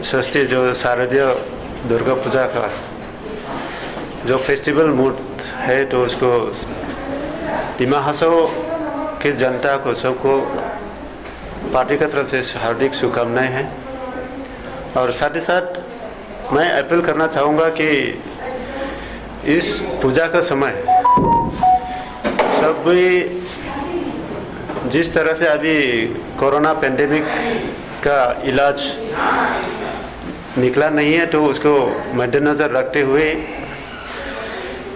षष्ठी जो शारदीय दुर्गा पूजा का जो फेस्टिवल मूड है, तो उसको डिमा हासाओ की जनता को सबको पार्टी की तरफ से हार्दिक शुभकामनाएं हैं। और साथ ही साथ मैं अपील करना चाहूँगा कि इस पूजा का समय सब भी जिस तरह से अभी कोरोना पेंडेमिक का इलाज निकला नहीं है, तो उसको मद्देनज़र रखते हुए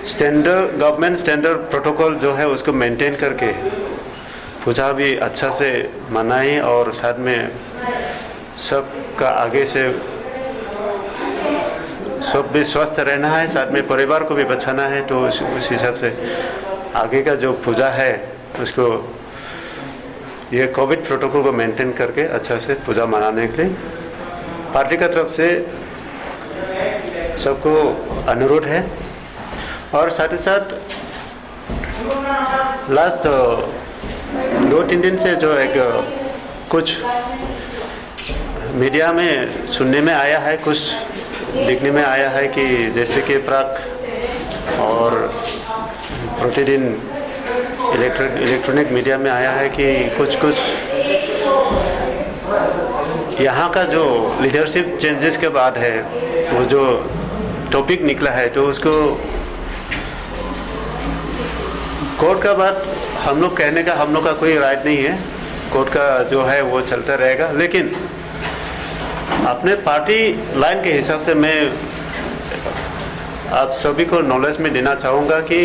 गवर्नमेंट स्टैंडर्ड प्रोटोकॉल जो है उसको मेंटेन करके पूजा भी अच्छा से मनाएं और साथ में सबका आगे से सब भी स्वस्थ रहना है, साथ में परिवार को भी बचाना है। तो उस हिसाब से आगे का जो पूजा है उसको ये कोविड प्रोटोकॉल को मेंटेन करके अच्छा से पूजा मनाने के लिए पार्टी की तरफ से सबको अनुरोध है। और साथ ही साथ लास्ट 2-3 दिन से जो एक कुछ मीडिया में सुनने में आया है, कुछ देखने में आया है कि जैसे कि प्राक और प्रतिदिन इलेक्ट्रॉनिक मीडिया में आया है कि कुछ यहाँ का जो लीडरशिप चेंजेस के बाद है वो जो टॉपिक निकला है, तो उसको कोर्ट का बात हम लोग कहने का हम लोग का कोई राइट नहीं है। कोर्ट का जो है वो चलता रहेगा, लेकिन अपने पार्टी लाइन के हिसाब से मैं आप सभी को नॉलेज में देना चाहूँगा कि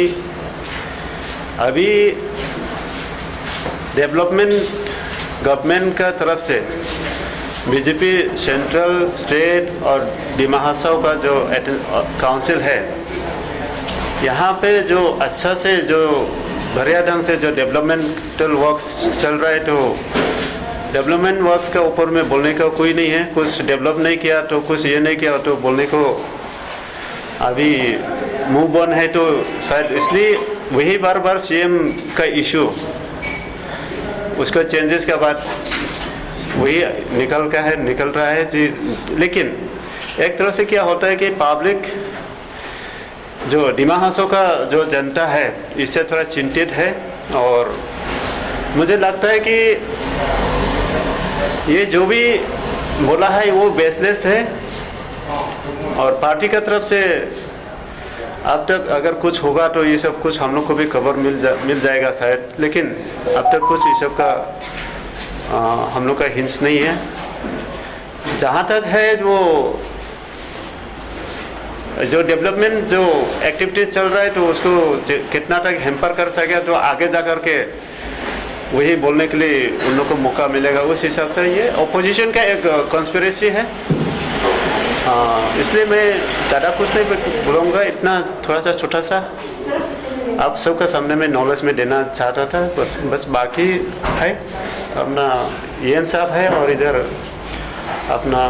अभी डेवलपमेंट गवर्नमेंट का तरफ से बीजेपी सेंट्रल, स्टेट और डिमा हासाओ का जो काउंसिल है, यहाँ पे जो अच्छा से जो बढ़िया ढंग से जो डेवलपमेंटल वर्क्स चल रहा है, तो डेवलपमेंट वर्क्स के ऊपर में बोलने का कोई नहीं है। कुछ डेवलप नहीं किया तो कुछ ये नहीं किया तो बोलने को अभी मुंह बंद है, तो शायद इसलिए वही बार बार सीएम का इशू उसका चेंजेस के बाद वही निकल रहा है जी। लेकिन एक तरह से क्या होता है कि पब्लिक जो डिमा हासाओ का जो जनता है इससे थोड़ा चिंतित है, और मुझे लगता है कि ये जो भी बोला है वो बेसलेस है। और पार्टी की तरफ से अब तक अगर कुछ होगा तो ये सब कुछ हम लोग को भी खबर मिल जाएगा शायद, लेकिन अब तक कुछ ये सब का हम लोग का हिंट्स नहीं है। जहाँ तक है जो डेवलपमेंट जो एक्टिविटीज चल रहा है, तो उसको कितना तक हेम्पर कर सके तो आगे जा कर के वही बोलने के लिए उन लोग को मौका मिलेगा। उस हिसाब से ये ऑपोजिशन का एक कॉन्स्पिरेसी है, इसलिए मैं ज़्यादा कुछ नहीं बोलूँगा। इतना थोड़ा सा छोटा सा आप सबका सामने में नॉलेज में देना चाहता था बस। बाकी है अपना EN साहब है और इधर अपना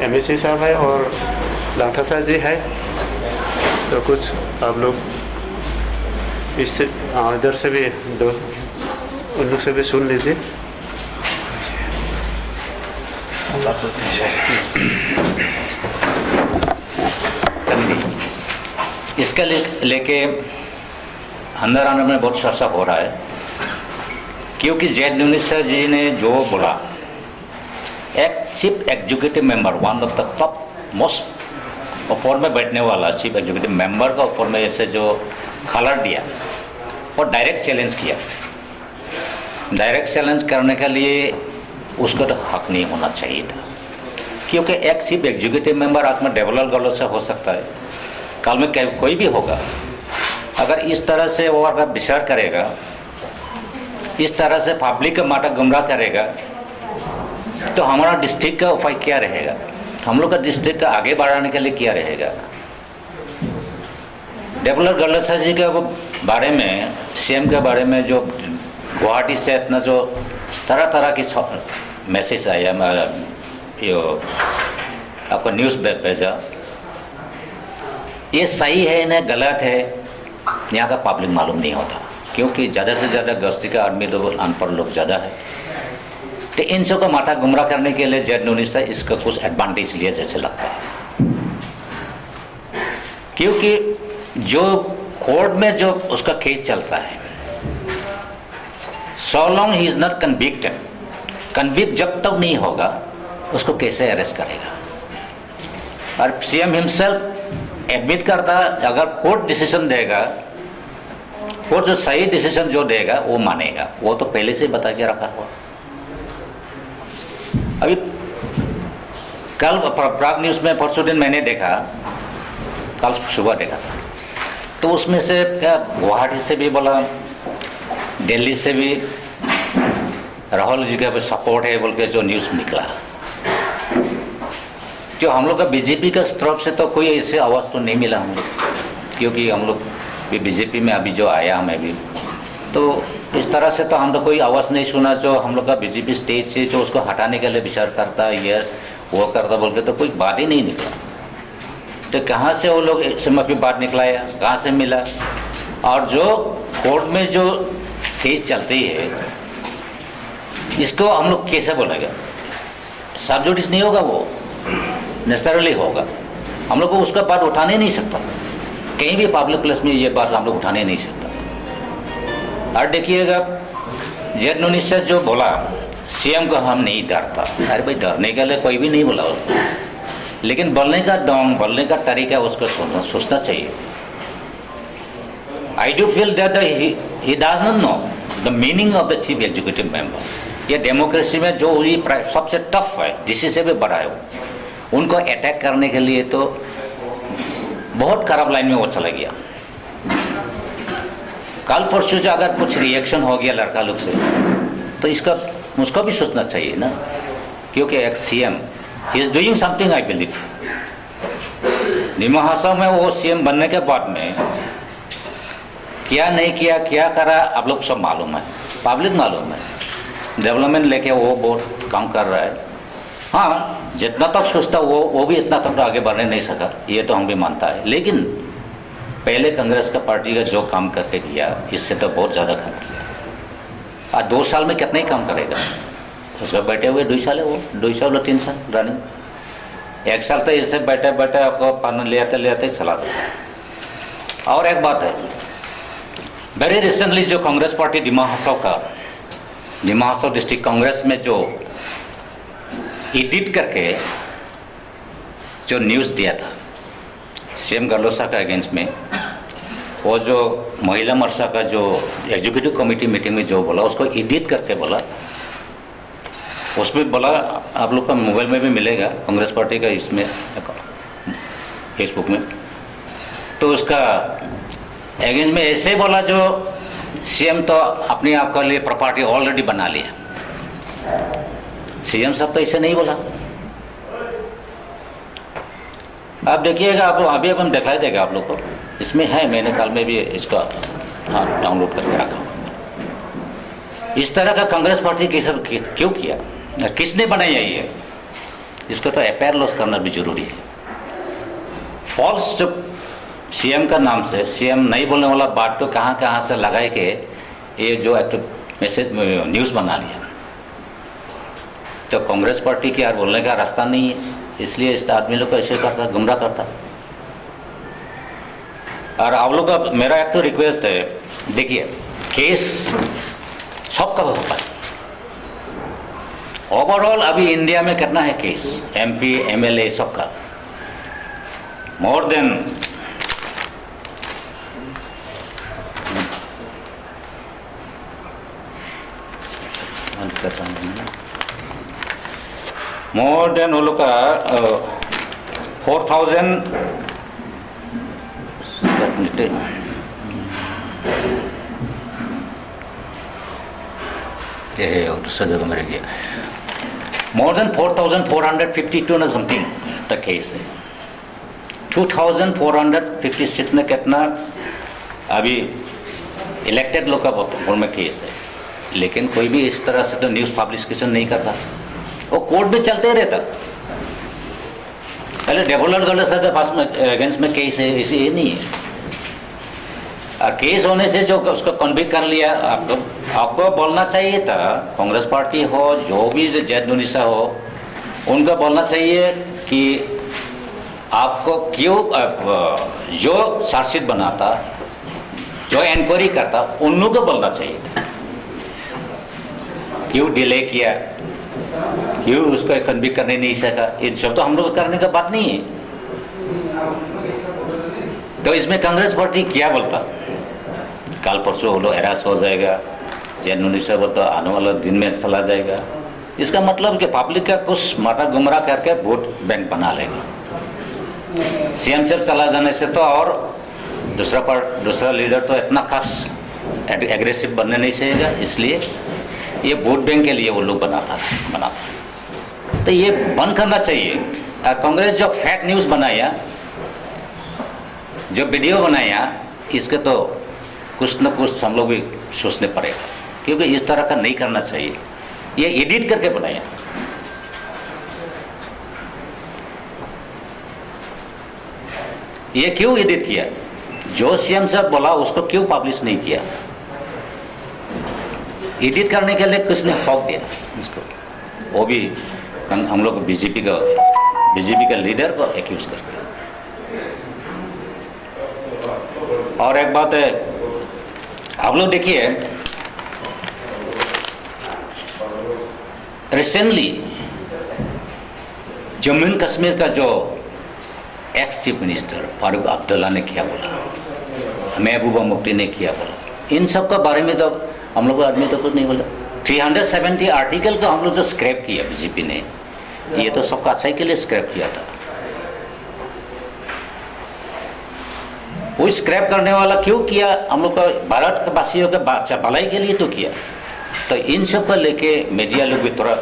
MSC साहब है और लाठा साहब जी है, तो कुछ आप लोग इससे इधर से भी उन लोग से भी सुन लीजिए। इसके लेके अंदर आने में बहुत चर्चा हो रहा है, क्योंकि जेड न्यूनिस जी ने जो बोला, एक chief executive member, one of the top most ऊपर में बैठने वाला चीफ एग्जीक्यूटिव मेंबर का ऊपर में ऐसे जो खलर दिया और डायरेक्ट चैलेंज किया। डायरेक्ट चैलेंज करने के लिए उसको तो हक नहीं होना चाहिए था, क्योंकि एक चीफ एग्जीक्यूटिव मेंबर आज में डेवलप गलत से हो सकता है, कल में कोई भी होगा। अगर इस तरह से वो अगर विचार करेगा, इस तरह से पब्लिक का माटा गुमराह करेगा, तो हमारा डिस्ट्रिक्ट का उपाय क्या रहेगा? हम लोग का डिस्ट्रिक्ट का आगे बढ़ाने के लिए क्या रहेगा? डेवलपर गलसा जी के बारे में, CM के बारे में जो गुवाहाटी से इतना जो तरह तरह की मैसेज आया, ये आपको न्यूज़ भेजा, ये सही है ना गलत है, यहाँ का पब्लिक मालूम नहीं होता, क्योंकि ज़्यादा से ज़्यादा गश्ती का आदमी लोग अनपढ़ लोग ज़्यादा है। तो इन सबको माथा गुमराह करने के लिए जेड न्यूनिसा इसका कुछ एडवांटेज लिया जैसे लगता है, क्योंकि जो कोर्ट में जो उसका केस चलता है, so long he is not convicted, convict जब तक नहीं होगा उसको कैसे अरेस्ट करेगा। और सीएम हिमसेल्फ एडमिट करता है, अगर कोर्ट डिसीजन देगा, कोर्ट जो सही डिसीजन जो देगा वो मानेगा, वो तो पहले से बता के रखा हुआ। अभी कल प्राग न्यूज़ में परसों दिन मैंने देखा, कल सुबह देखा था, तो उसमें से क्या गुवाहाटी से भी बोला, दिल्ली से भी राहुल जी का सपोर्ट है बोल के जो न्यूज़ निकला। जो हम लोग का बीजेपी का तरफ से तो कोई ऐसे आवाज़ तो नहीं मिला हम लोग, क्योंकि हम लोग भी बीजेपी में अभी जो आया हमें भी, तो इस तरह से तो हम लोग कोई आवाज़ नहीं सुना जो हम लोग का बीजेपी स्टेज से जो उसको हटाने के लिए विचार करता है, ये वो करता बोल के तो कोई बात ही नहीं निकला। तो कहाँ से वो लोग समय की बात निकलाया, कहाँ से मिला? और जो कोर्ट में जो केस चलती है इसको हम लोग कैसे बोलेंगे? सब जुडिस नहीं होगा, वो नेसेसरली होगा, हम लोग को उसका बात उठाने नहीं सकता, कहीं भी पब्लिक प्लेस में ये बात हम लोग उठाने नहीं सकता। और देखिएगा जेड न्यूनिसा जो बोला सीएम को हम नहीं डरता, अरे भाई डरने के लिए कोई भी नहीं बोला उसको, लेकिन बोलने का ढंग, बोलने का तरीका उसको सोचना चाहिए। I do feel that he does not know the meaning of the chief executive member. ये डेमोक्रेसी में जो हुई सबसे टफ है, जिसी से भी बड़ा है, उनको अटैक करने के लिए तो बहुत खराब लाइन में वो चला गया। कल परसों जो अगर कुछ रिएक्शन हो गया लड़का लोग से, तो इसका उसको भी सोचना चाहिए ना, क्योंकि एक CM he is doing something, I believe. Dima Hasao में वो सीएम बनने के बाद में क्या नहीं किया, क्या करा, आप लोग सब मालूम है, पब्लिक मालूम है। डेवलपमेंट लेके वो बहुत काम कर रहा है। हाँ, जितना तक सोचता वो भी इतना तक आगे बढ़ने नहीं सका, ये तो हम भी मानता है। लेकिन पहले कांग्रेस का पार्टी का जो काम करके दिया, इससे तो बहुत ज़्यादा काम किया। और 2 साल में कितना ही काम करेगा? उसका बैठे हुए 2 साल है, वो 2 साल और 3 साल रनिंग, 1 साल तो इससे बैठे बैठे आपको पानी ले आते चला सकता। और एक बात है, वेरी रिसेंटली जो कांग्रेस पार्टी डिमा हासाव डिस्ट्रिक्ट कांग्रेस में जो एडिट करके जो न्यूज़ दिया था सीएम गलोसा का अगेंस्ट में, वो जो महिला मोर्चा का जो एग्जीक्यूटिव कमेटी मीटिंग में जो बोला, उसको एडिट करके बोला। उसमें बोला, आप लोग का मोबाइल में भी मिलेगा कांग्रेस पार्टी का इसमें फेसबुक में, तो उसका अगेंस्ट में ऐसे बोला जो सीएम तो अपने आप के लिए प्रॉपर्टी ऑलरेडी बना लिया। सीएम साहब तो ऐसे नहीं बोला। आप देखिएगा, आप अभी अब हम दिखाई देगा आप लोग को, इसमें है, मैंने कल में भी इसका डाउनलोड करके रखा। इस तरह का कांग्रेस पार्टी क्यों किया, किसने बनाया ये, इसको तो एफआईआर लॉस करना भी जरूरी है। फॉल्स जो सीएम का नाम से सीएम नहीं बोलने वाला बात तो कहाँ से लगाए के ये जो मैसेज न्यूज़ बना लिया, तो कांग्रेस पार्टी की यार बोलने का रास्ता नहीं है, इसलिए इस आदमी लोग को ऐसे करता, गुमराह करता। और आप लोग का मेरा एक तो रिक्वेस्ट है, देखिए केस सबका होता है। ओवरऑल अभी इंडिया में कितना है केस, एमपी एमएलए सबका, मोर देन वो लोग का 4,000 दूसरा जगह में रह गया, मोर देन 4,452 ना समथिंग तक केस है। 2,456 में कितना अभी इलेक्टेड लोग का बोर्ड में केस है, लेकिन कोई भी इस तरह से तो न्यूज़ पब्लिकेशन नहीं करता, वो कोर्ट में चलते रहता। पहले डेवलपर गलोसा के पास में अगेंस्ट में केस है, ऐसे ये नहीं है। और केस होने से जो उसको कन्विक्ट कर लिया, आपको आपको बोलना चाहिए था, कांग्रेस पार्टी हो, जो भी जैद नुनिसा हो, उनको बोलना चाहिए कि आपको क्यों जो चार्जशीट बनाता, जो इंक्वायरी करता, उन लोगों को बोलना चाहिए था क्यों डिले किया, क्यों उसको कन्विक्ट करने नहीं सका। इन सब तो हम लोग करने का बात नहीं है। तो इसमें कांग्रेस पार्टी क्या बोलता, कल परसों वो लोग हैरास हो जाएगा, जैद नुनिसा बोलता आने वाला दिन में चला जाएगा। इसका मतलब कि पब्लिक का कुछ माटा गुमराह करके वोट बैंक बना लेगा। सीएम साहब चला जाने से तो और दूसरा लीडर तो इतना खास एग्रेसिव बनने नहीं चाहिएगा, इसलिए ये वोट बैंक के लिए वो लोग बनाता। तो ये बंद करना चाहिए। कांग्रेस जो फेक न्यूज़ बनाया, जो वीडियो बनाया, इसके तो कुछ न कुछ हम लोग भी सोचने पड़ेगा, क्योंकि इस तरह का नहीं करना चाहिए। ये एडिट करके बनाया। ये क्यों एडिट किया? जो सीएम साहब बोला उसको क्यों पब्लिश नहीं किया? एडिट करने के लिए किसने ठोक दिया इसको? वो भी हम लोग बीजेपी का लीडर को एक्यूज करके। और एक बात है, आप लोग देखिए, रिसेंटली जम्मू एंड कश्मीर का जो ex chief minister Farooq Abdullah ने क्या बोला, महबूबा मुफ्ती ने क्या बोला, इन सब के बारे में तो हम लोग आदमी तो कुछ नहीं बोला। 370 आर्टिकल को हम लोग जो स्क्रैप किया बीजेपी ने, ये तो सबका अच्छाई के लिए स्क्रैप किया था। वो स्क्रैप करने वाला क्यों किया? हम लोग का भारत के वासियों के भलाई के लिए तो किया। तो इन सब को लेके मीडिया लोग भी थोड़ा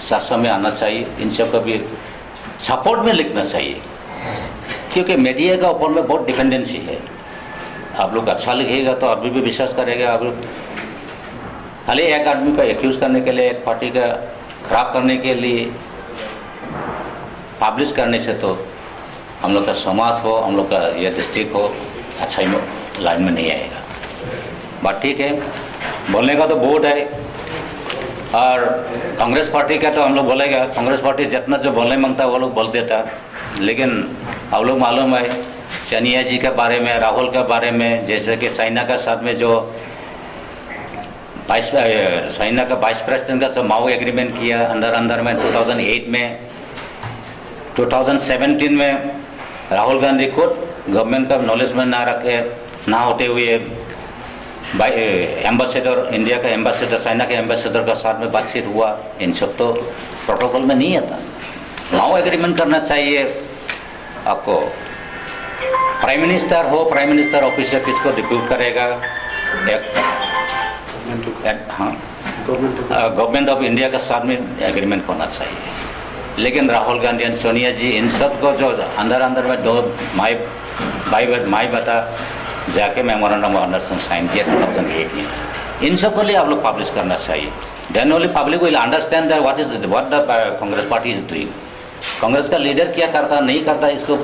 साथ में आना चाहिए, इन सब का भी सपोर्ट में लिखना चाहिए, क्योंकि मीडिया का ऊपर में बहुत डिपेंडेंसी है। आप लोग अच्छा लिखेगा तो आदमी भी विश्वास करेगा। आप लोग खाली एक आदमी का एक्यूज करने के लिए, एक पार्टी का खराब करने के लिए पब्लिश करने से तो हम लोग का समाज हो, हम लोग का ये डिस्ट्रिक्ट हो, अच्छा लाइन में नहीं आएगा। बात ठीक है, बोलने का तो बोर्ड है। और कांग्रेस पार्टी का तो हम लोग बोलेगा, कांग्रेस पार्टी जितना जो बोलने मांगता है वो लोग बोल देता। लेकिन हम लोग मालूम है सोनिया जी के बारे में, राहुल के बारे में, जैसे कि चाइना का साथ में जो चाइना का वाइस प्रेसिडेंट का सब माओ एग्रीमेंट किया अंदर में 2008 में, 2017 में राहुल गांधी को गवर्नमेंट का नॉलेज में ना होते हुए एम्बेसडर, इंडिया का एम्बेसडर, चाइना के एम्बेसडर का साथ में बातचीत हुआ। इन सब तो प्रोटोकॉल में नहीं आता। माओ एग्रीमेंट करना चाहिए आपको। प्राइम मिनिस्टर हो, प्राइम मिनिस्टर ऑफिसर किसको डिप्यूट करेगा? गवर्नमेंट ऑफ इंडिया का साथ में एग्रीमेंट होना चाहिए। लेकिन राहुल गांधी और सोनिया जी इन सब को जो अंदर में दो माई बता जाके मेमोरेंडम ऑफ अंडरस्टैंडिंग साइन किया 2008 में, इन सब के लिए आप लोग पब्लिश करना चाहिए। Then only public will understand that what the Congress party is doing. Congress का लीडर क्या करता नहीं करता, इसको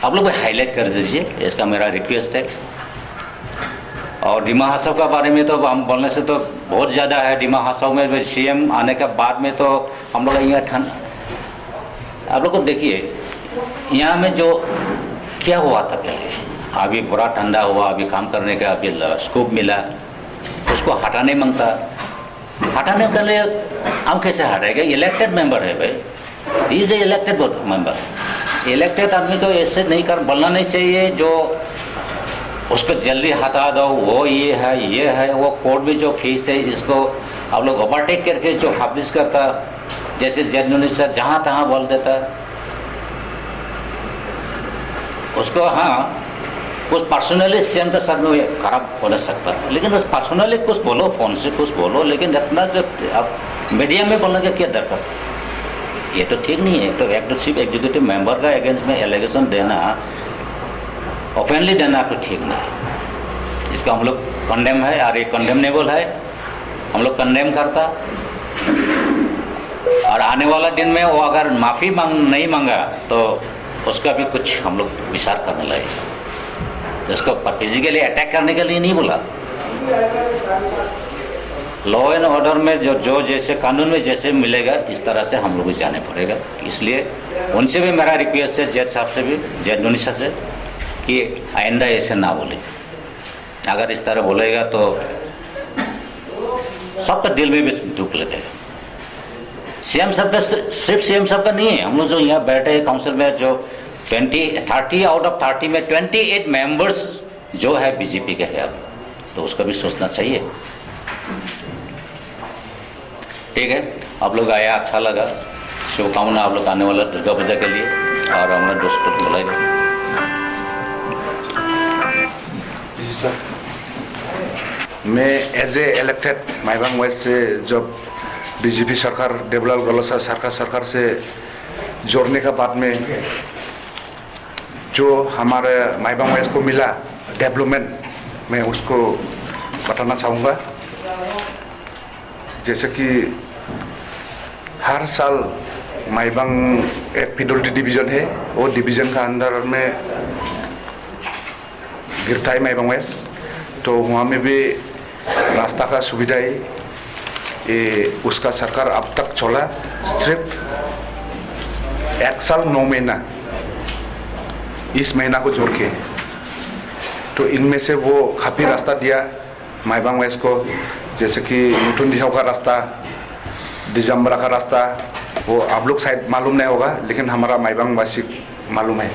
आप लोग हाईलाइट कर दीजिए, इसका मेरा रिक्वेस्ट है। और डिमा हासाव के बारे में तो हम बोलने से तो बहुत ज़्यादा है। डिमा हासाव में सीएम आने के बाद में तो हम लोग यहाँ आप लोग को देखिए, यहाँ में जो क्या हुआ था पहले, अभी पूरा ठंडा हुआ, अभी काम करने का अभी स्कोप मिला, उसको हटाने मांगता। हटाने के लिए हम कैसे हटाएंगे? इलेक्टेड मेंबर है भाई, is a elected member. Elected आदमी को ऐसे नहीं कर बोलना नहीं चाहिए जो उसको जल्दी हटा दो, वो ये है वो कोर्ट में जो केस है इसको आप लोग ओवरटेक करके जो पब्लिश करता, जैसे जैद नुनिसा जहाँ तहाँ बोल देता उसको। हाँ, कुछ पर्सनली सीएम के साथ में खराब हो नहीं सकता, लेकिन उस पर्सनली कुछ बोलो, फोन से कुछ बोलो, लेकिन इतना जो आप मीडिया में बोलने का क्या दरकार? ये तो ठीक नहीं है। तो एक चीफ एग्जीक्यूटिव मेंबर का अगेंस्ट में एलिगेशन देना, ओपनली देना तो ठीक नहीं। इसका हम लोग कंडेम है, और ये कंडेमनेबल है, हम लोग कंडेम करता। और आने वाला दिन में वो अगर माफ़ी नहीं मांगा तो उसका भी कुछ हम लोग विचार करने लगे। इसको फिजिकली अटैक करने के लिए नहीं बोला, लॉ एंड ऑर्डर में जो जैसे कानून में जैसे मिलेगा इस तरह से हम लोग को जाने पड़ेगा। इसलिए उनसे भी मेरा रिक्वेस्ट है, जज साहब से भी, जज नूनिसा से, कि आइंदा ऐसे ना बोले। अगर इस तरह बोलेगा तो सबका दिल में भी दुख लगेगा। सीएम साहब का सिर्फ सीएम साहब का नहीं है, हम लोग जो यहाँ बैठे हैं काउंसिल में, जो 30 आउट ऑफ 30 में 28 मेंबर्स जो है बीजेपी के है, तो उसका भी सोचना चाहिए। ठीक है, आप लोग आया, अच्छा लगा। शुभकामना आप लोग आने वाला दुर्गा पूजा के लिए, और हमारे दोस्तों को बुलाएंगे। मैं as a elected Maibang waste से जब बीजेपी सरकार डेवलप गलसा सरकार से जोड़ने का बाद में जो हमारे माइबांग वेस्ट को मिला डेवलपमेंट, मैं उसको बताना चाहूँगा। जैसे कि हर साल माइबांग एक पीडब्ल्यूडी डिवीज़न है, वो डिवीज़न का अंदर में गिरता है माइबांग वेस्ट, तो वहाँ में भी रास्ता का सुविधा है। ये उसका सरकार अब तक चला सिर्फ 1 साल 9 महीना, इस महीना को जोड़ के, तो इनमें से वो काफ़ी रास्ता दिया माइबांग वेस्ट को। जैसे कि नुतुन दिहाव का रास्ता, दिजम्बरा का रास्ता, वो आप लोग शायद मालूम नहीं होगा, लेकिन हमारा माइबांग वासी मालूम है।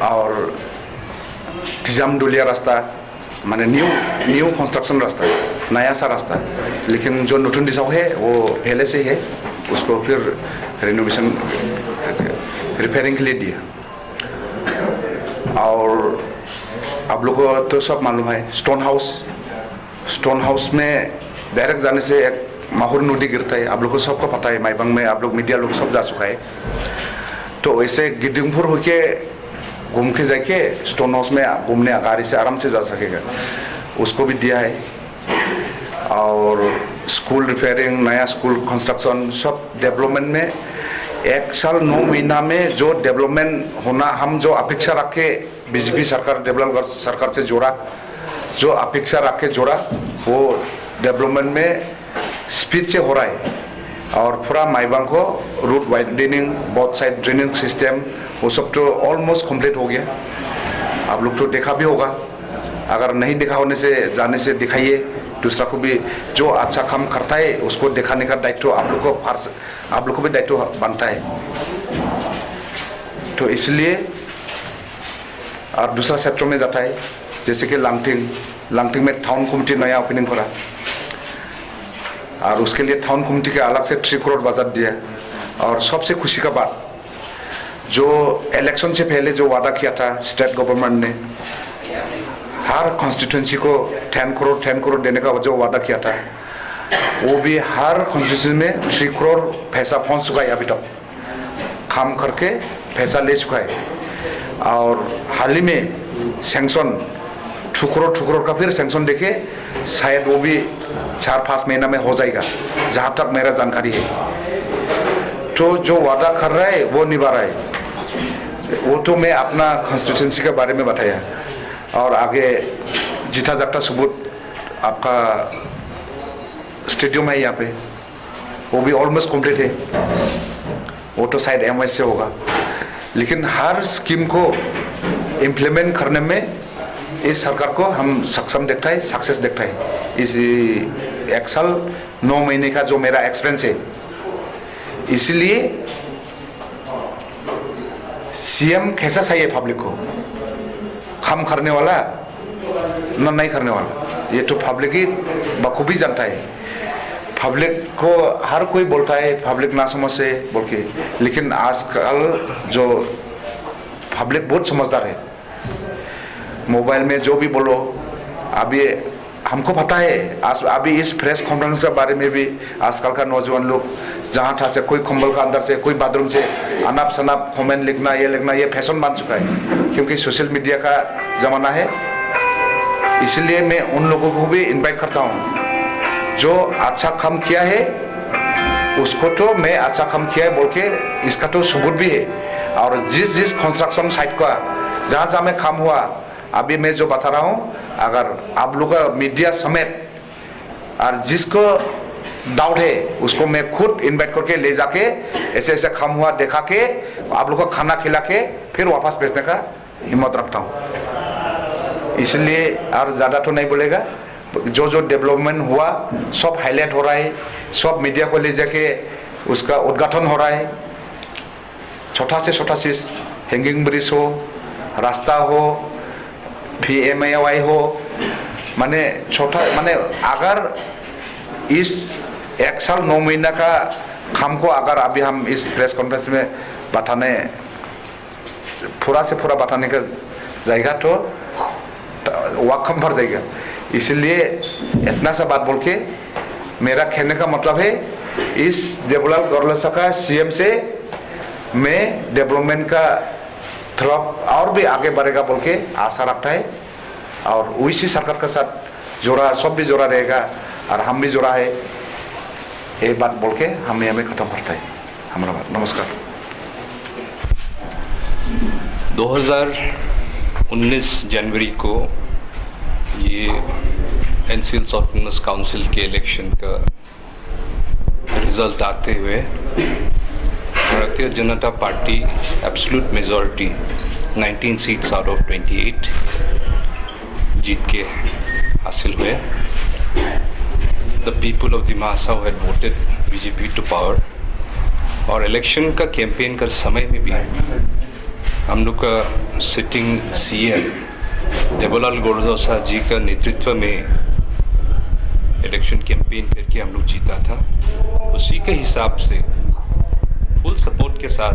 और तिजामडुलिया रास्ता माने न्यू कंस्ट्रक्शन रास्ता, नया सा रास्ता, लेकिन जो नुतुन दिसाव है वो पहले से है, उसको फिर रेनोवेशन रिपेयरिंग के लिए दिया। और आप लोग को तो सब मालूम है, स्टोन हाउस में डायरेक्ट जाने से एक माहौर नदी गिरता है, आप लोग को सबको पता है। माइबांग में आप लोग मीडिया लोग सब जा चुका है, तो ऐसे गिडिंगपुर होके घूम के जाके स्टोन हाउस में घूमने गाड़ी से आराम से जा सकेगा, उसको भी दिया है। और स्कूल रिपेयरिंग, नया स्कूल कंस्ट्रक्शन, सब डेवलपमेंट में 1 साल 9 महीना में जो डेवलपमेंट होना, हम जो अपेक्षा रख के बीजेपी सरकार डेवलप सरकार से जोड़ा, जो अपेक्षा रख के जोड़ा, वो डेवलपमेंट में स्पीड से हो रहा है। और पूरा माइबांग को route widening, both side draining system, वो सब तो ऑलमोस्ट कंप्लीट हो गया। आप लोग तो देखा भी होगा, अगर नहीं देखा होने से जाने से दिखाइए, दूसरा को भी जो अच्छा काम करता है उसको दिखाने का दायित्व आप लोग को भी दायित्व बनता है। तो इसलिए और दूसरा क्षेत्र में जाता है, जैसे कि लांगटिंग में टाउन कमिटी नया ओपनिंग करा, और उसके लिए टाउन कमिटी के अलग से 3 करोड़ बजट दिया। और सबसे खुशी का बात, जो इलेक्शन से पहले जो वादा किया था स्टेट गवर्नमेंट ने, हर कॉन्स्टिट्यूंसी को 10 करोड़ देने का जो वादा किया था, वो भी हर कॉन्स्टिट्यूंसी में 3 करोड़ पैसा पहुंच चुका है। अभी तक काम करके पैसा ले चुका है। और हाल ही में सैंक्शन 2 करोड़ का फिर सैंक्शन देके शायद वो भी 4-5 महीना में हो जाएगा, जहाँ तक मेरा जानकारी है। तो जो वादा कर रहा है वो निभा रहा है। वो तो मैं अपना कॉन्स्टिट्यूंसी के बारे में बताया, और आगे जीता जागता सबूत आपका स्टेडियम है यहाँ पे, वो भी ऑलमोस्ट कंप्लीट है, वो तो शायद एमएस से होगा। लेकिन हर स्कीम को इम्प्लीमेंट करने में इस सरकार को हम सक्षम देखता है, सक्सेस देखता है। इस 1 साल 9 महीने का जो मेरा एक्सपीरियंस है, इसलिए सीएम कैसा चाहिए पब्लिक को, काम करने वाला ना नहीं करने वाला, ये तो पब्लिक ही बखूबी जानता है। पब्लिक को हर कोई बोलता है पब्लिक ना समझ से बोल के, लेकिन आजकल जो पब्लिक बहुत समझदार है। मोबाइल में जो भी बोलो, अभी हमको पता है। अभी इस प्रेस कॉन्फ्रेंस के बारे में भी आजकल का नौजवान लोग जहाँ था से, कोई कंबल का अंदर से, कोई बाथरूम से अनाप शनाप कमेंट लिखना, ये फैशन बन चुका है, क्योंकि सोशल मीडिया का ज़माना है। इसलिए मैं उन लोगों को भी इनवाइट करता हूँ जो अच्छा काम किया है, उसको तो मैं अच्छा काम किया है बोल के इसका तो सबूत भी है। और जिस कंस्ट्रक्शन साइट का जहाँ में काम हुआ, अभी मैं जो बता रहा हूँ, अगर आप लोग का मीडिया समेत और जिसको डाउट है उसको मैं खुद इनवाइट करके ले जाके ऐसे ऐसे खम हुआ देखा के आप लोग को खाना खिला के फिर वापस भेजने का हिम्मत रखता हूँ। इसलिए और ज़्यादा तो नहीं बोलेगा, जो जो डेवलपमेंट हुआ सब हाईलाइट हो रहा है, सब मीडिया को ले जाके उसका उद्घाटन हो रहा है। छोटा से छोटा चीज़, हैंगिंग ब्रिज हो, रास्ता हो, PMAY हो, माने छोटा माने अगर इस 1 साल 9 महीना का काम को अगर अभी हम इस प्रेस कॉन्फ्रेंस में बताने पूरा से पूरा बताने का जाएगा तो वक्त कम भर जाएगा। इसलिए इतना सा बात बोल के मेरा कहने का मतलब है, इस देवलाल गौरलसा का CM से मैं डेवलपमेंट का तरफ और भी आगे बढ़ेगा बोल के आशा रखता है। और उसी सरकार के साथ जोड़ा, सब भी जोड़ा रहेगा और हम भी जोड़ा है, ये बात बोल के हम हमें खत्म करता है हमारा बात। नमस्कार। 2019 जनवरी को ये NCL's ऑटोनमस काउंसिल के इलेक्शन का रिजल्ट आते हुए Bharatiya Janata Party absolute majority 19 seats out of 28 जीत के हासिल हुए। द पीपल ऑफ द महासाव had voted BJP to power. और इलेक्शन का कैंपेन का समय में भी हम लोग का सिटिंग CM देवलाल गौरलसा जी का नेतृत्व में इलेक्शन कैंपेन करके हम लोग जीता था। उसी के हिसाब से फुल सपोर्ट के साथ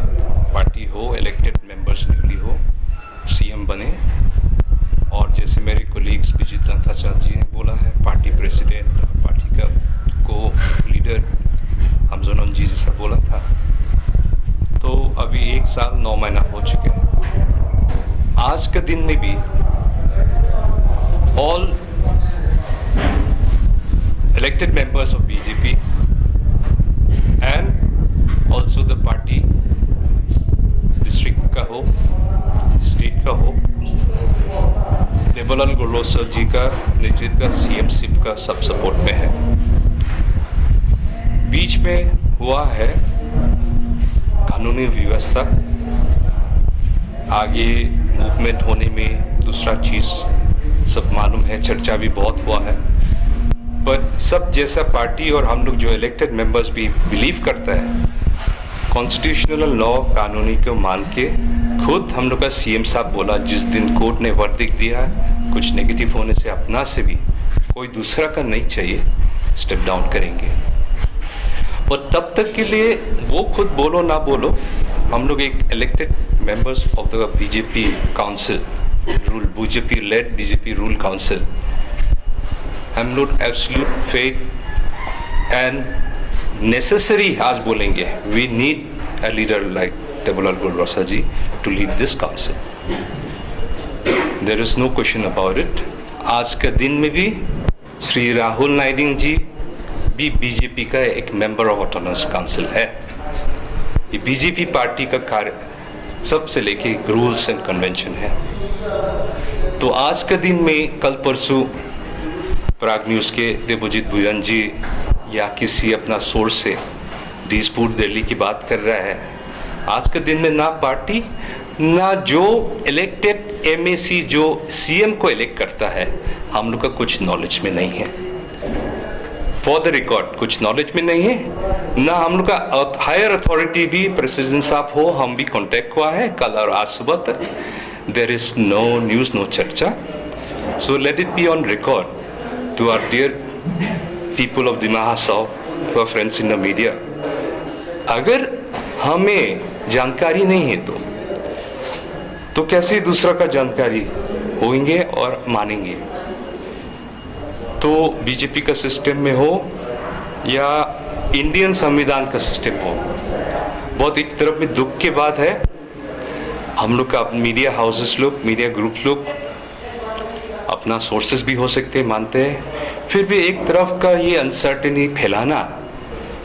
पार्टी हो, इलेक्टेड मेंबर्स न्यूली हो, CM बने। और जैसे मेरे कोलीग्स विजित लंथाचार्य जी ने बोला है, पार्टी प्रेसिडेंट, पार्टी का को लीडर हमजोनन जी जैसा बोला था, तो अभी 1 साल 9 महीना हो चुके हैं। आज के दिन में भी all elected members of BJP and also the party district का हो, state का हो, देवलाल गौरलसा जी का नेतृत्व का CM का सब सपोर्ट में है। बीच में हुआ है कानूनी व्यवस्था आगे मूवमेंट होने में, दूसरा चीज़ सब मालूम है, चर्चा भी बहुत हुआ है। पर सब जैसा पार्टी और हम लोग जो इलेक्टेड मेंबर्स भी बिलीव करता है कॉन्स्टिट्यूशनल लॉ, कानूनी को मान के, खुद हम लोग का CM साहब बोला जिस दिन कोर्ट ने वर्डिक्ट दिया है, कुछ नेगेटिव होने से अपना से भी कोई दूसरा का नहीं चाहिए, स्टेप डाउन करेंगे। और तब तक के लिए वो खुद बोलो ना बोलो, हम लोग एक elected members of the BJP council rule, BJP led BJP rule council, हम लोग एब्सोल्यूट फेथ एंड नेसेसरी आज बोलेंगे, we need a leader like Debolal Gorlosa ji to lead this council. There is no question about it. आज के दिन में भी श्री राहुल नायडू जी भी BJP का एक मेंबर ऑफ ऑटोनमस काउंसिल है। ये BJP पार्टी का कार्य सबसे लेके रूल्स एंड कन्वेंशन है। तो आज के दिन में कल परसों प्राग न्यूज़ के देवजीत भुजन जी या किसी अपना सोर्स से दिसपुर दिल्ली की बात कर रहा है। आज के दिन में ना पार्टी ना जो इलेक्टेड MAC जो CM को इलेक्ट करता है, हम लोग का कुछ नॉलेज में नहीं है। फॉर द रिकॉर्ड कुछ नॉलेज में नहीं है ना। हम लोग का हायर अथॉरिटी भी प्रेसिडेंट साहब हो, हम भी कांटेक्ट हुआ है कल और आज सुबह तक। There is no news, no चर्चा। So let it be on record to our dear people of the Mahasaw, to our friends in the media, अगर हमें जानकारी नहीं है तो कैसे दूसरा का जानकारी होंगे और मानेंगे। तो BJP का सिस्टम में हो या इंडियन संविधान का सिस्टम हो, बहुत एक तरफ में दुख की बात है, हम लोग का मीडिया हाउसेस लोग, मीडिया ग्रुप्स लोग अपना सोर्सेस भी हो सकते हैं, मानते हैं, फिर भी एक तरफ का ये अनसर्टेनिटी फैलाना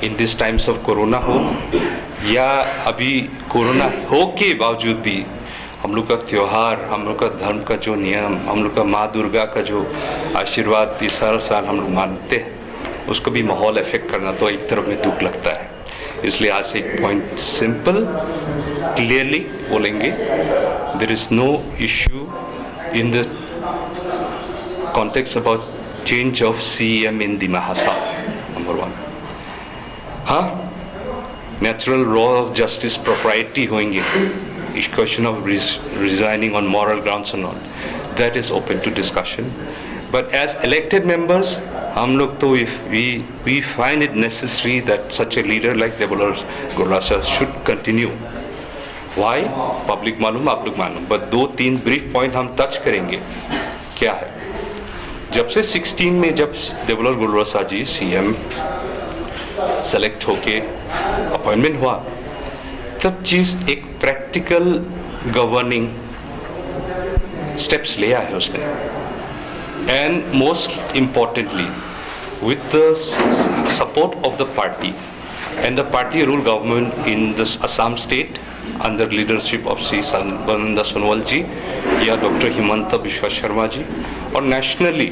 in this times of corona हो या अभी कोरोना हो के बावजूद भी हम लोग का त्यौहार, हम लोग का धर्म का जो नियम, हम लोग का माँ दुर्गा का जो आशीर्वाद हर साल हम लोग मानते हैं, उसको भी माहौल इफेक्ट करना तो एक तरफ में दुख लगता है। इसलिए आज एक पॉइंट सिंपल क्लियरली बोलेंगे, there is no issue in the context about change of CM in Dima Hasao, number 1। हाँ, natural law of justice propriety होंगे, इस question of resigning on moral grounds और not, that is open to discussion. But as elected members हम लोग तो if we find it necessary that such a leader like Debolal Gorlosa should continue. Why public मालूम, आप लोग मालूम, बट 2-3 ब्रीफ पॉइंट हम touch करेंगे। क्या है, जब से 16 में जब देवोलाल गुररासा जी CM सेलेक्ट होके अपॉइंटमेंट हुआ, तब चीज एक प्रैक्टिकल गवर्निंग स्टेप्स लिया है उसने, and most importantly with the support of the party and the party rule government in this Assam state under leadership of Sri Sarbananda Sonowal ji या doctor Himanta Bishwa Sharma ji, और नेशनली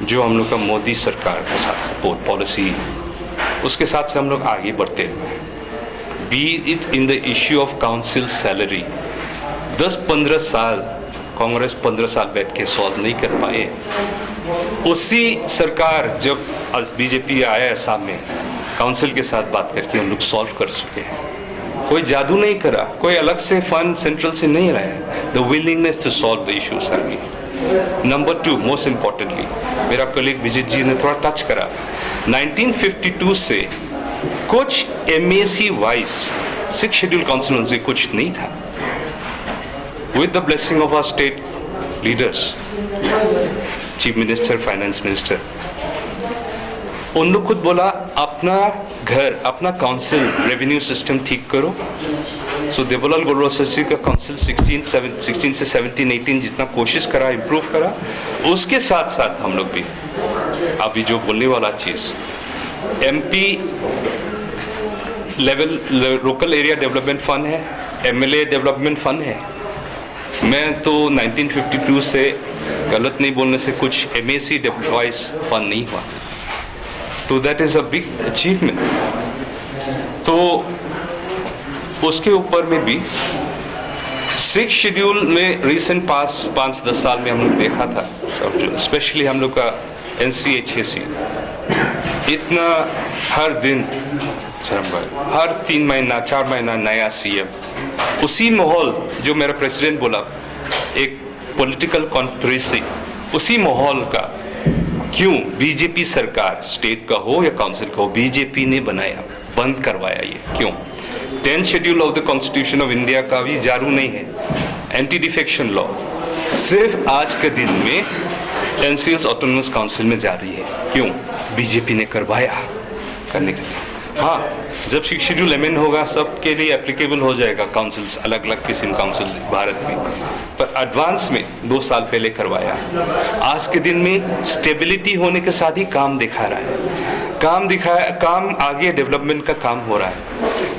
जो हम लोग का मोदी सरकार के साथ सपोर्ट पॉलिसी, उसके साथ से हम लोग आगे बढ़ते हैं। B it in the issue of council salary, 10-15 साल कांग्रेस 15 साल बैठ के सॉल्व नहीं कर पाए। उसी सरकार जब बीजेपी आया असम में, काउंसिल के साथ बात करके हम लोग सॉल्व कर चुके हैं। कोई जादू नहीं करा, कोई अलग से फंड सेंट्रल से नहीं लाया। The willingness to solve the issues are me. Number 2, most importantly, मेरा कलीग विजित जी ने थोड़ा टच करा, 1952 से कुछ MAC वाइज 6 शेड्यूल काउंसिल से कुछ नहीं था। With the blessing of our state leaders, chief minister, finance minister, उन लोग खुद बोला अपना घर, अपना काउंसिल रेवेन्यू सिस्टम ठीक करो। सो देवोलाल गुररासा का काउंसिल 16 से 17-18 जितना कोशिश करा, इम्प्रूव करा। उसके साथ साथ हम लोग भी अभी जो बोलने वाला चीज, MP level local area development fund है, MLA डेवलपमेंट फंड है। मैं तो 1952 से गलत नहीं बोलने से कुछ MAC वाइज फंड नहीं हुआ, तो that is a big achievement. तो उसके ऊपर में भी 6 शेड्यूल में रिसेंट पास 5-10 साल में हम लोग देखा था, स्पेशली हम लोग का NCHAC इतना हर दिन, हर 3 महीना 4 महीना नया CM, उसी माहौल जो मेरा प्रेसिडेंट बोला, एक पॉलिटिकल कॉन्ट्रोवर्सी, उसी माहौल का क्यों बीजेपी सरकार, स्टेट का हो या काउंसिल का हो, बीजेपी ने बनाया, बंद करवाया। ये क्यों? 10th schedule of the constitution of India का भी जारू नहीं है, एंटी डिफेक्शन लॉ सिर्फ आज के दिन में NCL's ऑटोनोमस काउंसिल में जारी है। क्यों? बीजेपी ने करवाया, करने के लिए। हाँ, जब 6 शेड्यूल अमेंड होगा सबके लिए एप्लीकेबल हो जाएगा, काउंसिल्स अलग अलग किस्म काउंसिल भारत में, पर एडवांस में 2 साल पहले करवाया। आज के दिन में स्टेबिलिटी होने के साथ ही काम दिखा रहा है, काम आगे डेवलपमेंट का काम हो रहा है।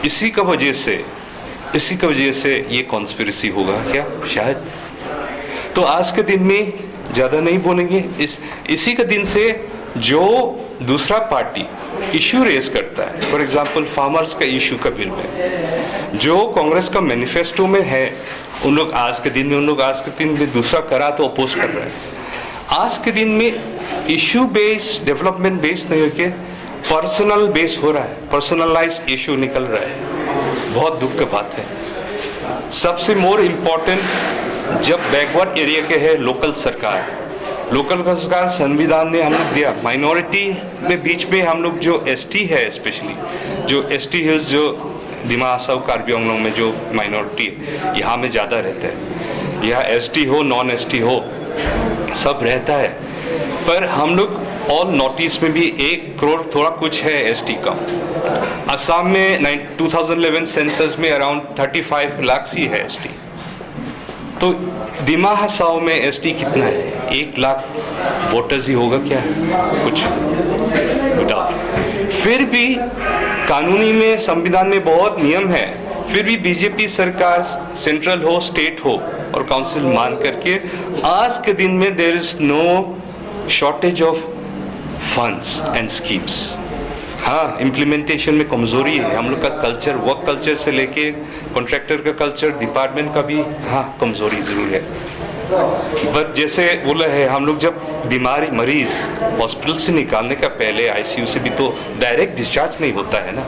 इसी का वजह से ये कॉन्स्पिरेसी होगा क्या? शायद। तो आज के दिन में ज़्यादा नहीं बोलेंगे। इसी के दिन से जो दूसरा पार्टी इशू रेज करता है, फॉर एग्जांपल फार्मर्स का इशू का बिल में, जो कांग्रेस का मैनिफेस्टो में है, उन लोग आज के दिन में दूसरा करा तो अपोज कर रहे हैं। आज के दिन में इशू बेस्ड, डेवलपमेंट बेस्ड नहीं होके पर्सनल बेस हो रहा है, पर्सनलाइज इशू निकल रहा है। बहुत दुख की बात है। सबसे मोर इम्पोर्टेंट, जब बैकवर्ड एरिया के है लोकल सरकार संविधान ने हम लोग दिया, माइनॉरिटी में बीच में हम लोग जो ST है, स्पेशली जो ST हिल्स, जो दिमा हसाओ कार्बी आंगलों में जो माइनॉरिटी है, यहाँ में ज़्यादा रहता है। यहाँ ST हो, नॉन ST हो, सब रहता है। पर हम लोग ऑल नॉर्थ ईस्ट में भी 1 करोड़ थोड़ा कुछ है ST का। असम में 2011 सेंसस में अराउंड 35 लाख ही है ST। तो दिमा हसाओ में ST कितना है? 1 लाख वोटर्स ही होगा क्या? कुछ डाउट। फिर भी कानूनी में, संविधान में बहुत नियम है फिर भी बीजेपी सरकार सेंट्रल हो, स्टेट हो और काउंसिल मान करके आज के दिन में there is no shortage of funds and schemes. हाँ, इम्प्लीमेंटेशन में कमजोरी है। हम लोग का कल्चर, वर्क कल्चर से लेके कॉन्ट्रैक्टर का कल्चर, डिपार्टमेंट का भी हाँ कमजोरी जरूर है। बट जैसे बोला है, हम लोग जब बीमारी मरीज हॉस्पिटल से निकालने का पहले आईसीयू से भी तो डायरेक्ट डिस्चार्ज नहीं होता है ना।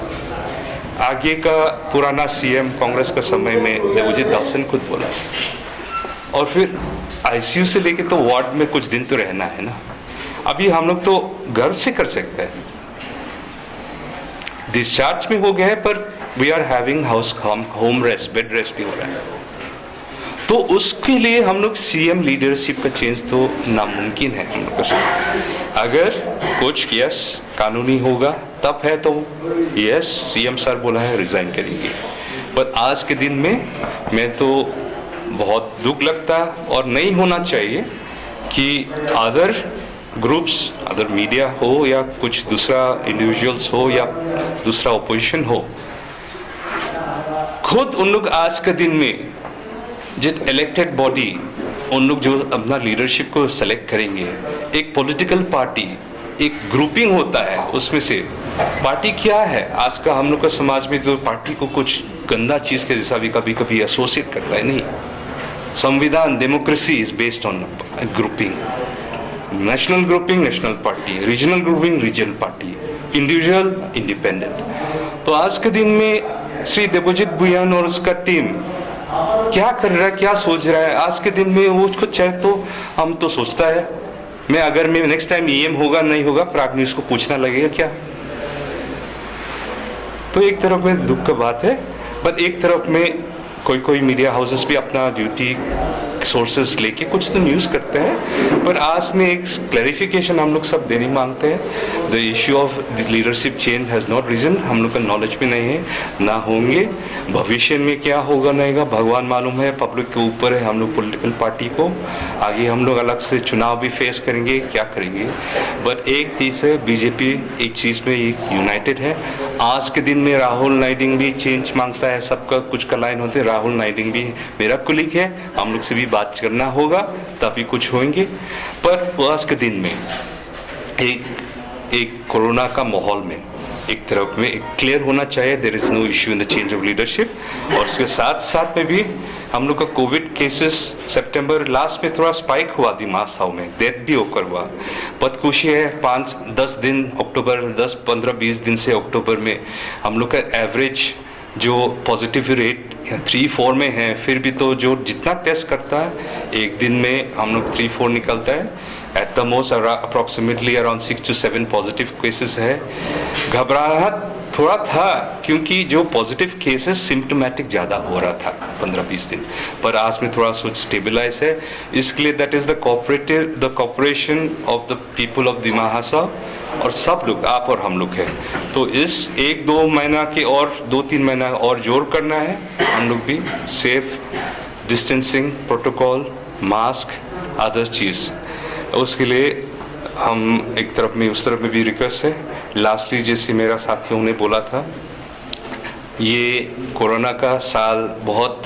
आगे का पुराना सीएम कांग्रेस का समय में देवजीत दासन खुद बोला, और फिर आईसीयू से लेके तो वार्ड में कुछ दिन तो रहना है ना। अभी हम लोग तो गर्व से कर सकते हैं, डिस्चार्ज में हो गए हैं, पर we are having home rest, bed rest भी हो रहा है। तो उसके लिए हम लोग सीएम लीडरशिप का चेंज तो नामुमकिन है हम लोग को। अगर कुछ यस कानूनी होगा तब है तो यस, सीएम सर बोला है रिजाइन करेंगे। पर आज के दिन में मैं तो बहुत दुख लगता, और नहीं होना चाहिए कि अदर ग्रुप्स, अदर मीडिया हो या कुछ दूसरा इंडिविजुअल्स हो या दूसरा ओपोजिशन हो, खुद उन लोग आज के दिन में जो इलेक्टेड बॉडी, उन लोग जो अपना लीडरशिप को सेलेक्ट करेंगे, एक पॉलिटिकल पार्टी, एक ग्रुपिंग होता है, उसमें से पार्टी क्या है। आज का हम लोग का समाज में तो पार्टी को कुछ गंदा चीज के जैसा भी कभी कभी एसोसिएट करता है। नहीं, संविधान, democracy is based on grouping. National grouping national party, regional grouping regional party, individual independent. तो आज के दिन में श्री देवजीत भुयान और उसका टीम क्या कर रहा है, क्या सोच रहा है आज के दिन में, वो उसको चाहे तो हम तो सोचता है मैं अगर मैं नेक्स्ट टाइम ईएम होगा नहीं होगा, प्राग न्यूज को पूछना लगेगा क्या। तो एक तरफ में दुख का बात है, पर एक तरफ में कोई मीडिया हाउसेस भी अपना ड्यूटी सोर्सेस लेके कुछ तो न्यूज़ करते हैं। पर आज में एक क्लैरिफिकेशन हम लोग सब देने मांगते हैं। The issue of leadership change has not reason, हम लोग का नॉलेज में नहीं है, ना होंगे। भविष्य में क्या होगा नहीं होगा भगवान मालूम है, पब्लिक के ऊपर है। हम लोग पॉलिटिकल पार्टी को आगे हम लोग अलग से चुनाव भी फेस करेंगे, क्या करेंगे। बट एक चीज़ है, बीजेपी एक चीज़ में एक यूनाइटेड है। आज के दिन में राहुल नाइडिंग भी चेंज मांगता है, सबका कुछ का लाइन होते हैं। राहुल नाइडिंग भी मेरा कुलीग है, हम लोग से भी बात करना होगा तभी कुछ होंगे। पर आज के दिन में एक कोरोना का माहौल में एक तरफ में एक क्लियर होना चाहिए, there is no issue in the change of leadership. और उसके साथ साथ में भी हम लोग का कोविड केसेस सितंबर लास्ट में थोड़ा स्पाइक हुआ दिमाग में, डेथ भी होकर हुआ। बदखुशी है 5-10 दिन अक्टूबर, 10-15-20 दिन से अक्टूबर में हम लोग का एवरेज जो पॉजिटिव रेट 3-4 में है, फिर भी तो जो जितना टेस्ट करता है एक दिन में हम लोग 3-4 निकलता है। At the most approximately around 6 to 7 positive cases है। घबराहट थोड़ा था क्योंकि जो पॉजिटिव केसेस सिम्टोमेटिक ज़्यादा हो रहा था 15-20 दिन, पर आज में थोड़ा सोच स्टेबलाइज है। इसके लिए that is the cooperation of the people of Dima Hasao, और सब लोग, आप और हम लोग हैं। तो इस 1-2 महीना के और 2-3 महीना और जोर करना है। हम लोग भी safe distancing protocol, mask, other चीज़, उसके लिए हम एक तरफ में उस तरफ में भी रिक्वेस्ट है। लास्टली जैसे मेरा साथियों ने बोला था, ये कोरोना का साल बहुत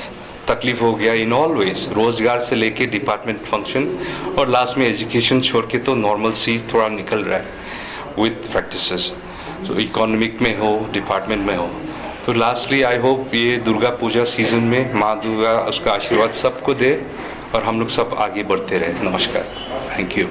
तकलीफ हो गया इन ऑल वेज, रोजगार से लेके डिपार्टमेंट फंक्शन, और लास्ट में एजुकेशन छोड़ के तो नॉर्मल सी थोड़ा निकल रहा है विथ प्रैक्टिसेस, तो इकोनॉमिक में हो, डिपार्टमेंट में हो। तो लास्टली आई होप ये दुर्गा पूजा सीजन में माँ दुर्गा उसका आशीर्वाद सबको दे और हम लोग सब आगे बढ़ते रहे। नमस्कार, थैंक यू।